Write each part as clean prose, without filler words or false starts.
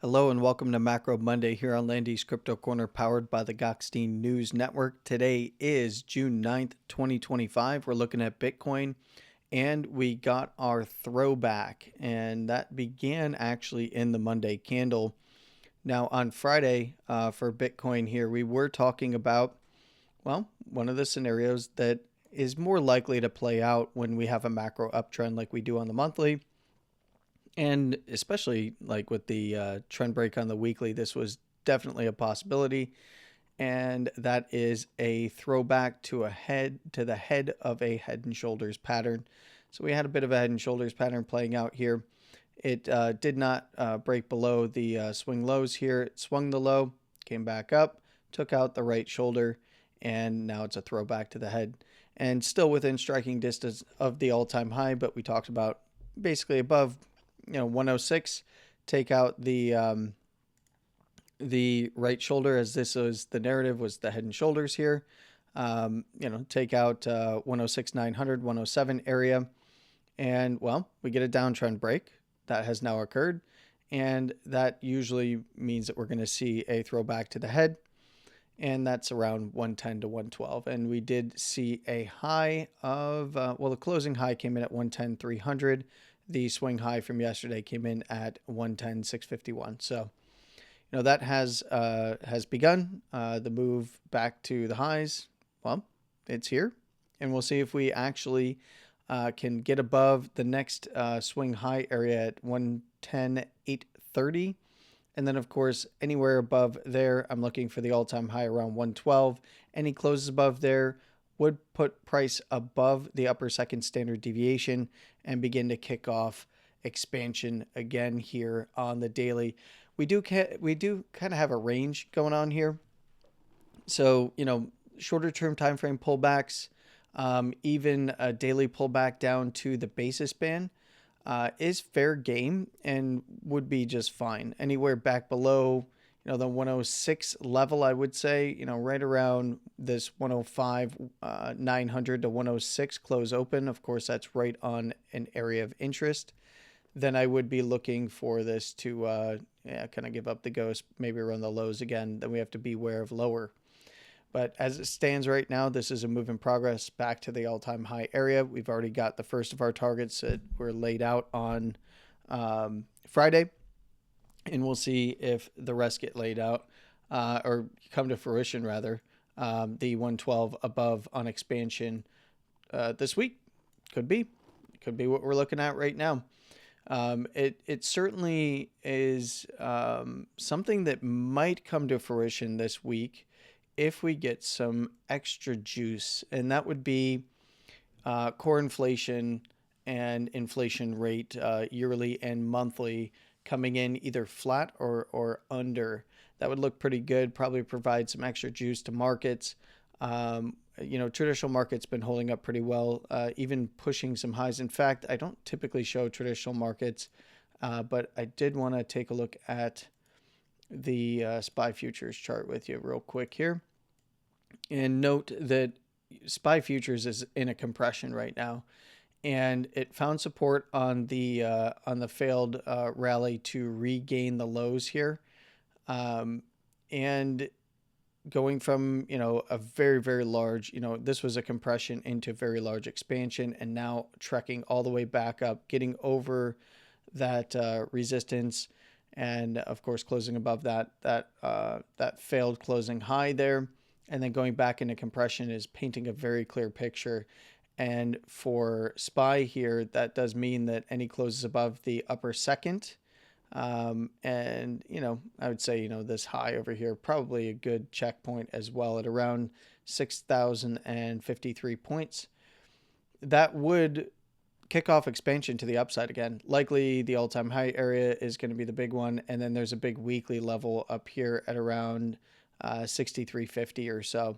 Hello and welcome to Macro Monday here on Landy's Crypto Corner powered by the Goxstein News Network. Today is June 9th, 2025. We're looking at Bitcoin and we got our throwback, and that began actually in the Monday candle. Now on Friday for Bitcoin here, we were talking about, well, one of the scenarios that is more likely to play out when we have a macro uptrend like we do on the monthly. And especially like with the trend break on the weekly, this was definitely a possibility. And that is a throwback to the head of a head and shoulders pattern. So we had a bit of a head and shoulders pattern playing out here. It did not break below the swing lows here. It swung the low, came back up, took out the right shoulder, and now it's a throwback to the head. And still within striking distance of the all-time high, but we talked about basically above 106, take out the right shoulder, as this was the narrative, was the head and shoulders here. Take out 106 900 107 area, and well, we get a downtrend break that has now occurred, and that usually means that we're going to see a throwback to the head, and that's around 110 to 112. And we did see a high of the closing high came in at 110 300. The swing high from yesterday came in at 110 651. So that has begun the move back to the highs. Well, it's here, and we'll see if we actually can get above the next swing high area at 110 830. And then, of course, anywhere above there, I'm looking for the all-time high around 112. Any closes above there would put price above the upper second standard deviation and begin to kick off expansion again here on the daily. We do kind of have a range going on here. So, shorter term time frame pullbacks, even a daily pullback down to the basis band is fair game and would be just fine. Anywhere back below, the 106 level, I would say, right around this 105, 900 to 106 close open. Of course, that's right on an area of interest. Then I would be looking for this to kind of give up the ghost, maybe run the lows again. Then we have to beware of lower. But as it stands right now, this is a move in progress back to the all-time high area. We've already got the first of our targets that were laid out on Friday, and we'll see if the rest get laid out or come to fruition, rather. The 112 above on expansion this week could be what we're looking at right now. It certainly is something that might come to fruition this week if we get some extra juice, and that would be core inflation and inflation rate yearly and monthly coming in either flat or under. That would look pretty good, probably provide some extra juice to markets. Traditional markets been holding up pretty well, even pushing some highs. In fact, I don't typically show traditional markets, but I did want to take a look at the SPY futures chart with you real quick here. And note that SPY futures is in a compression right now, and it found support on the failed rally to regain the lows here, and going from a very, very large, this was a compression into very large expansion, and now trekking all the way back up, getting over that resistance, and of course closing above that failed closing high there, and then going back into compression is painting a very clear picture. And for SPY here, that does mean that any closes above the upper second, and I would say this high over here, probably a good checkpoint as well at around 6,053 points. That would kick off expansion to the upside again. Likely the all-time high area is going to be the big one, and then there's a big weekly level up here at around 6,350 or so.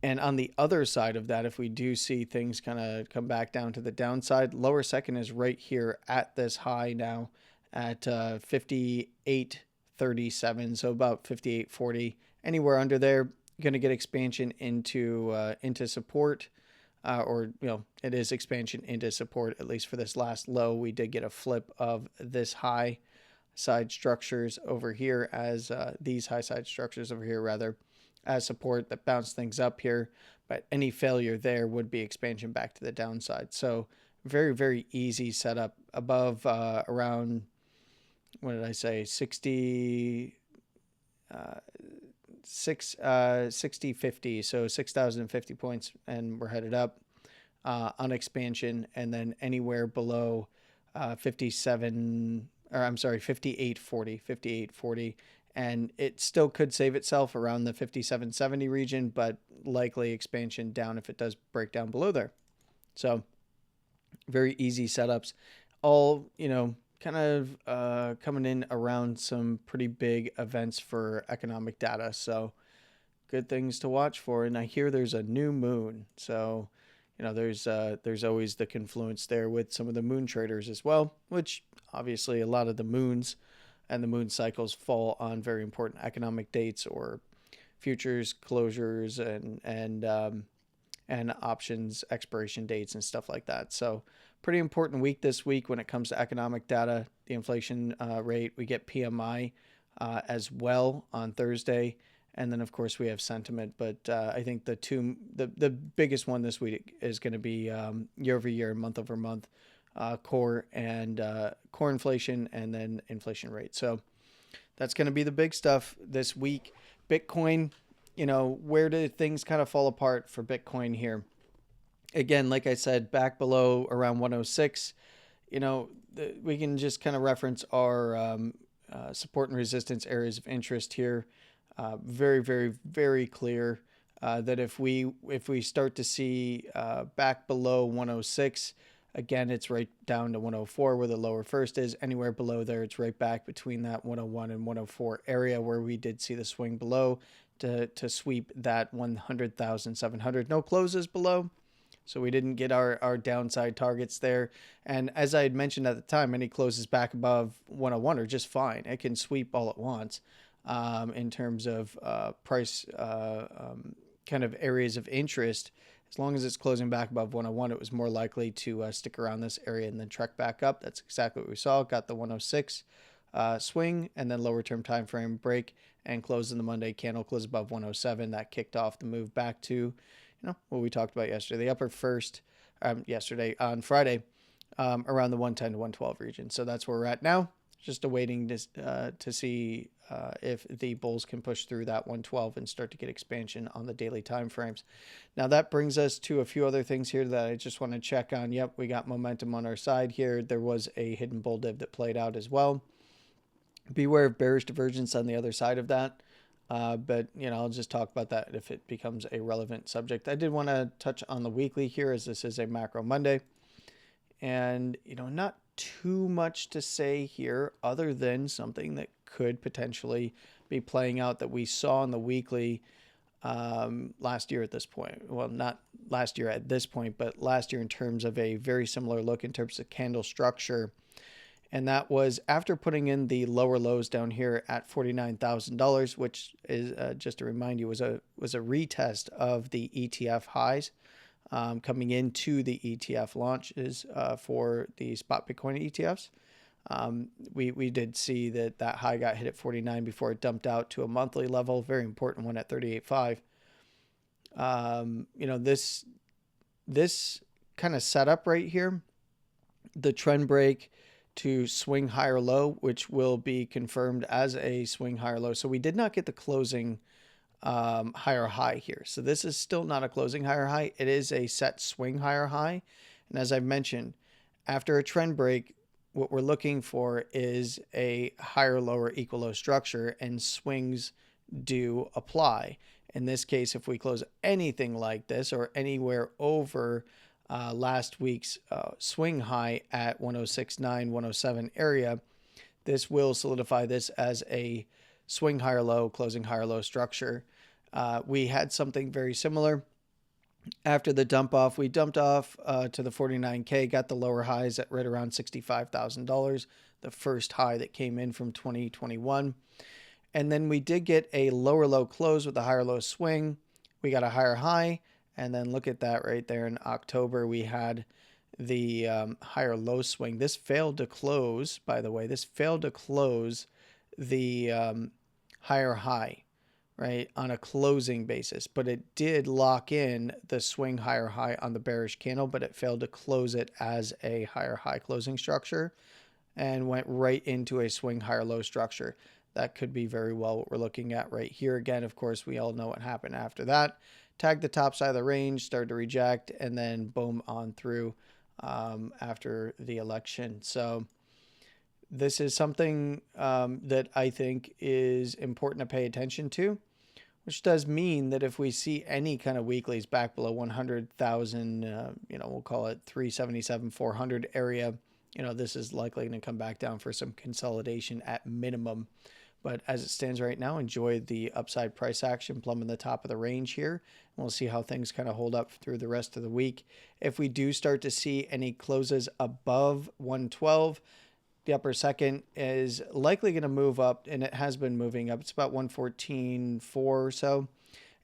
And on the other side of that, if we do see things kind of come back down to the downside, lower second is right here at this high now at 58.37, so about 58.40. Anywhere under there, going to get expansion into support, it is expansion into support, at least for this last low. We did get a flip of this high. side structures over here as these high side structures over here rather as support that bounce things up here. But any failure there would be expansion back to the downside. So very, very easy setup above around, what did I say, 60, 60, 50. So 6,050 points, and we're headed up on expansion. And then anywhere below 57, or I'm sorry, 58.40. And it still could save itself around the 57.70 region, but likely expansion down if it does break down below there. So very easy setups, all, kind of coming in around some pretty big events for economic data. So good things to watch for. And I hear there's a new moon. So, there's always the confluence there with some of the moon traders as well, which obviously a lot of the moons and the moon cycles fall on very important economic dates or futures closures and options expiration dates and stuff like that. So pretty important week this week when it comes to economic data. The inflation rate, we get PMI as well on Thursday. And then, of course, we have sentiment. But I think the biggest one this week is going to be year over year, month over month, core inflation, and then inflation rate. So that's going to be the big stuff this week. Bitcoin, where do things kind of fall apart for Bitcoin here? Again, like I said, back below around 106, we can just kind of reference our support and resistance areas of interest here. Very, very, very clear that if we start to see back below 106, again, it's right down to 104 where the lower first is. Anywhere below there, it's right back between that 101 and 104 area where we did see the swing below to sweep that 100,700. No closes below. So we didn't get our downside targets there. And as I had mentioned at the time, any closes back above 101 are just fine. It can sweep all at once in terms of price kind of areas of interest. As long as it's closing back above 101, it was more likely to stick around this area and then trek back up. That's exactly what we saw. Got the 106 swing and then lower term time frame break and closed in the Monday candle, closed above 107. That kicked off the move back to what we talked about yesterday, the upper first yesterday on Friday around the 110 to 112 region. So that's where we're at now. Just awaiting to see if the bulls can push through that 112 and start to get expansion on the daily time frames. Now that brings us to a few other things here that I just want to check on. Yep, we got momentum on our side here. There was a hidden bull dip that played out as well. Beware of bearish divergence on the other side of that. But, I'll just talk about that if it becomes a relevant subject. I did want to touch on the weekly here as this is a macro Monday. And, not too much to say here other than something that could potentially be playing out that we saw in the weekly last year at this point. Well, not last year at this point, but last year in terms of a very similar look in terms of candle structure. And that was after putting in the lower lows down here at $49,000, which is just to remind you was a retest of the ETF highs coming into the ETF launches for the spot Bitcoin ETFs. We did see that high got hit at 49 before it dumped out to a monthly level, very important one at 38.5. This kind of setup right here, the trend break to swing higher low, which will be confirmed as a swing higher low. So we did not get the closing higher high here. So this is still not a closing higher high. It is a set swing higher high. And as I've mentioned, after a trend break, what we're looking for is a higher lower equal low structure, and swings do apply. In this case, if we close anything like this or anywhere over last week's swing high at 106.9, 107 area, this will solidify this as a swing higher low, closing higher low structure. We had something very similar after the dump off. We dumped off to the 49K, got the lower highs at right around $65,000, the first high that came in from 2021. And then we did get a lower low close with a higher low swing. We got a higher high. And then look at that right there in October, we had the higher low swing. This failed to close, by the way. This failed to close the higher high, right, on a closing basis. But it did lock in the swing higher high on the bearish candle, but it failed to close it as a higher high closing structure and went right into a swing higher low structure. That could be very well what we're looking at right here. Again, of course, we all know what happened after that. Tagged the top side of the range, started to reject, and then boom on through after the election. So this is something that I think is important to pay attention to, which does mean that if we see any kind of weeklies back below 100,000, we'll call it 377, 400 area, this is likely going to come back down for some consolidation at minimum. But as it stands right now, enjoy the upside price action plumbing the top of the range here. And we'll see how things kind of hold up through the rest of the week. If we do start to see any closes above 112, the upper second is likely going to move up, and it has been moving up. It's about 114.4 or so.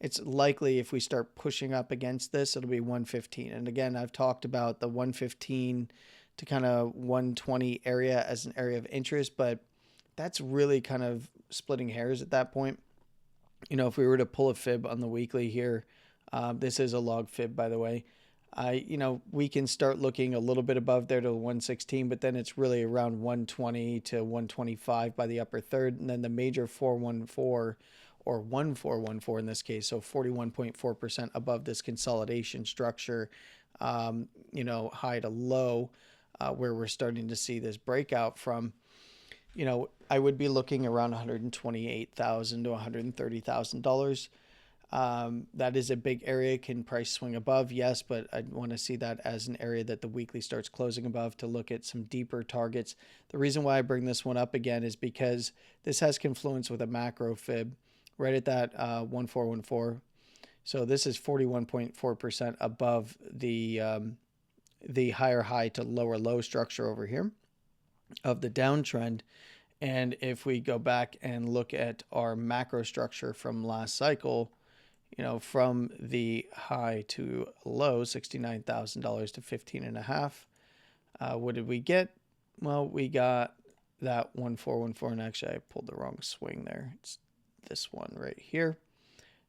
It's likely if we start pushing up against this, it'll be 115. And again, I've talked about the 115 to kind of 120 area as an area of interest, but that's really kind of splitting hairs at that point. If we were to pull a fib on the weekly here, this is a log fib, by the way. We can start looking a little bit above there to 116, but then it's really around 120 to 125 by the upper third. And then the major 414 or 1414 in this case, so 41.4% above this consolidation structure, high to low, where we're starting to see this breakout from. I would be looking around $128,000 to $130,000. That is a big area. Can price swing above? Yes, but I'd want to see that as an area that the weekly starts closing above to look at some deeper targets. The reason why I bring this one up again is because this has confluence with a macro fib right at that 1414. So this is 41.4% above the higher high to lower low structure over here of the downtrend. And if we go back and look at our macro structure from last cycle, from the high to low, $69,000 to 15.5. What did we get? Well, we got that 1414, and actually I pulled the wrong swing there. It's this one right here.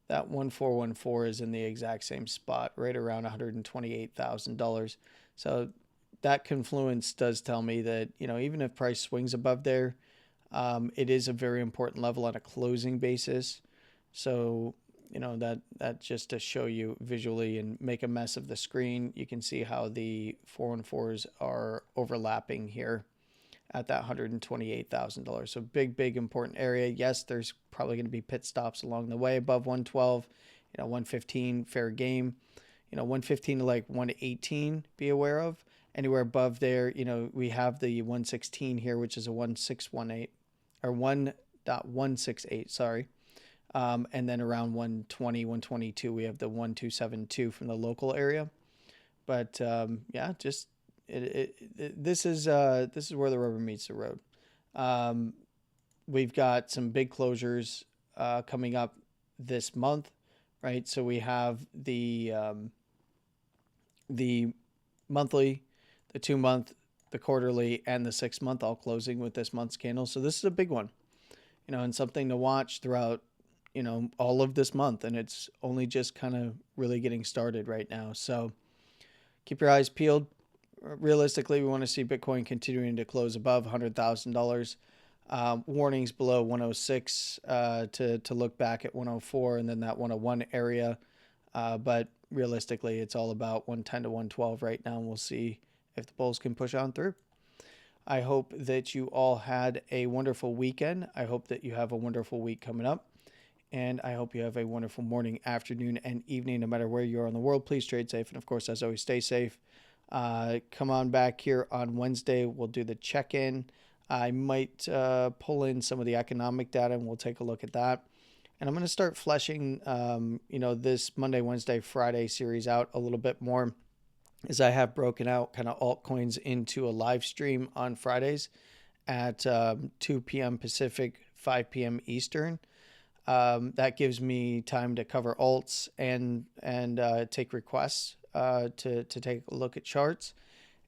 That 1414 is in the exact same spot, right around $128,000. So that confluence does tell me that, even if price swings above there, it is a very important level on a closing basis. So, that just to show you visually and make a mess of the screen, you can see how the 414s are overlapping here at that $128,000. So big, important area. Yes, there's probably going to be pit stops along the way above 112, 115, fair game. 115 to like 118, be aware of. Anywhere above there, we have the 116 here, which is a 1618 or 1.168, sorry. And then around 120, 122, we have the 1272 from the local area. But this is where the rubber meets the road. We've got some big closures coming up this month, right? So we have the monthly, the 2-month, the quarterly, and the 6-month all closing with this month's candle. So this is a big one, and something to watch throughout, all of this month. And it's only just kind of really getting started right now. So keep your eyes peeled. Realistically, we want to see Bitcoin continuing to close above $100,000. Warnings below 106 to look back at 104 and then that 101 area. But realistically, it's all about 110 to 112 right now, and we'll see if the bulls can push on through. I hope that you all had a wonderful weekend. I hope that you have a wonderful week coming up. And I hope you have a wonderful morning, afternoon, and evening, no matter where you are in the world. Please trade safe. And, of course, as always, stay safe. Come on back here on Wednesday. We'll do the check-in. I might pull in some of the economic data, and we'll take a look at that. And I'm going to start fleshing, this Monday, Wednesday, Friday series out a little bit more, as I have broken out kind of altcoins into a live stream on Fridays at 2 p.m. Pacific, 5 p.m. Eastern. That gives me time to cover alts and take requests to take a look at charts.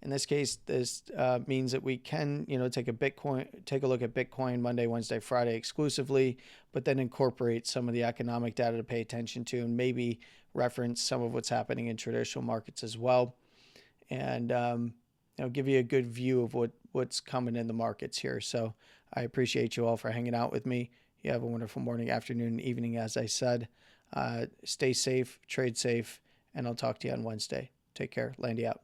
In this case, this means that we can, take a look at Bitcoin Monday, Wednesday, Friday exclusively, but then incorporate some of the economic data to pay attention to, and maybe reference some of what's happening in traditional markets as well, and give you a good view of what's coming in the markets here. So I appreciate you all for hanging out with me. You have a wonderful morning, afternoon, evening, as I said. Stay safe, trade safe, and I'll talk to you on Wednesday. Take care. Landy out.